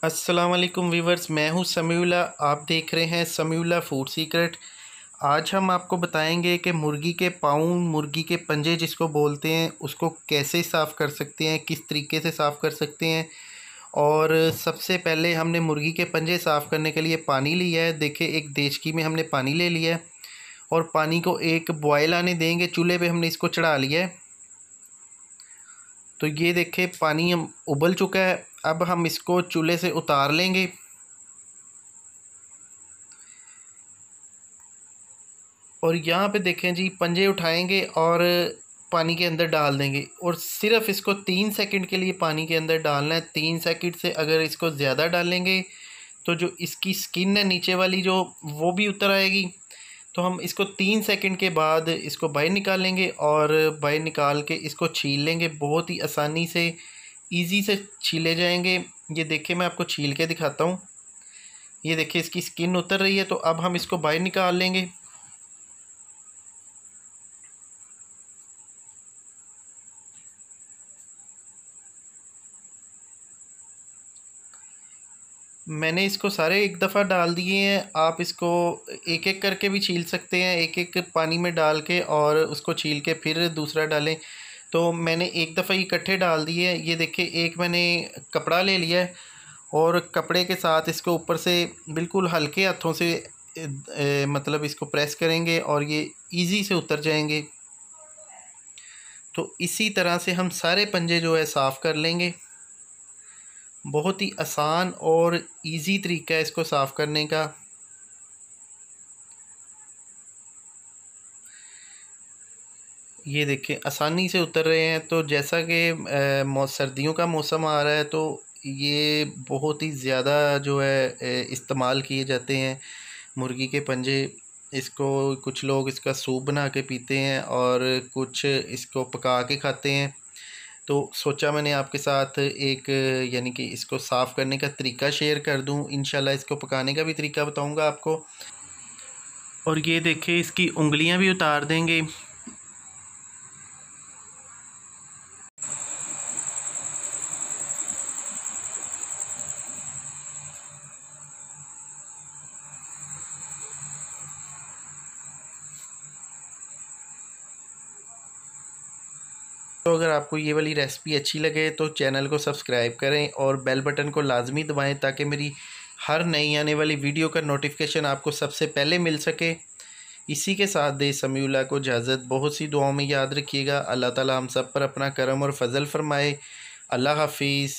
अस्सलाम वालेकुम वीवर्स, मैं हूं समीउल्ला। आप देख रहे हैं समीउल्ला फूड सीक्रेट। आज हम आपको बताएंगे कि मुर्गी के पाँव, मुर्गी के पंजे जिसको बोलते हैं, उसको कैसे साफ़ कर सकते हैं, किस तरीके से साफ़ कर सकते हैं। और सबसे पहले हमने मुर्गी के पंजे साफ़ करने के लिए पानी लिया है। देखिए, एक देचकी में हमने पानी ले लिया है और पानी को एक बॉयल आने देंगे। चूल्हे पे हमने इसको चढ़ा लिया है। तो ये देखिए, पानी हम उबल चुका है। अब हम इसको चूल्हे से उतार लेंगे और यहाँ पे देखें जी, पंजे उठाएंगे और पानी के अंदर डाल देंगे और सिर्फ इसको 3 सेकंड के लिए पानी के अंदर डालना है। 3 सेकंड से अगर इसको ज़्यादा डालेंगे तो जो इसकी स्किन है नीचे वाली, जो वो भी उतर आएगी। तो हम इसको 3 सेकंड के बाद इसको बाहर निकालेंगे और बाहर निकाल के इसको छील लेंगे। बहुत ही आसानी से, इजी से छीले जाएंगे। ये देखिए, मैं आपको छील के दिखाता हूँ। ये देखिए, इसकी स्किन उतर रही है। तो अब हम इसको बाहर निकाल लेंगे। मैंने इसको सारे एक दफ़ा डाल दिए हैं। आप इसको एक एक करके भी छील सकते हैं, एक एक पानी में डाल के और उसको छील के फिर दूसरा डालें। तो मैंने एक दफ़ा ही इकट्ठे डाल दिए हैं। ये देखिए, एक मैंने कपड़ा ले लिया है और कपड़े के साथ इसको ऊपर से बिल्कुल हल्के हाथों से मतलब इसको प्रेस करेंगे और ये इजी से उतर जाएंगे। तो इसी तरह से हम सारे पंजे जो है साफ़ कर लेंगे। बहुत ही आसान और इजी तरीका है इसको साफ़ करने का। ये देखिए, आसानी से उतर रहे हैं। तो जैसा कि सर्दियों का मौसम आ रहा है, तो ये बहुत ही ज़्यादा जो है इस्तेमाल किए जाते हैं मुर्गी के पंजे। इसको कुछ लोग इसका सूप बना के पीते हैं और कुछ इसको पका के खाते हैं। तो सोचा मैंने आपके साथ एक यानी कि इसको साफ़ करने का तरीका शेयर कर दूं। इंशाल्लाह इसको पकाने का भी तरीका बताऊंगा आपको। और ये देखिए, इसकी उंगलियां भी उतार देंगे। तो अगर आपको ये वाली रेसिपी अच्छी लगे तो चैनल को सब्सक्राइब करें और बेल बटन को लाजमी दबाएं ताकि मेरी हर नई आने वाली वीडियो का नोटिफिकेशन आपको सबसे पहले मिल सके। इसी के साथ दे समीउल्ला को इजाज़त। बहुत सी दुआओं में याद रखिएगा। अल्लाह ताला हम सब पर अपना करम और फजल फरमाए। अल्लाह हाफिज़।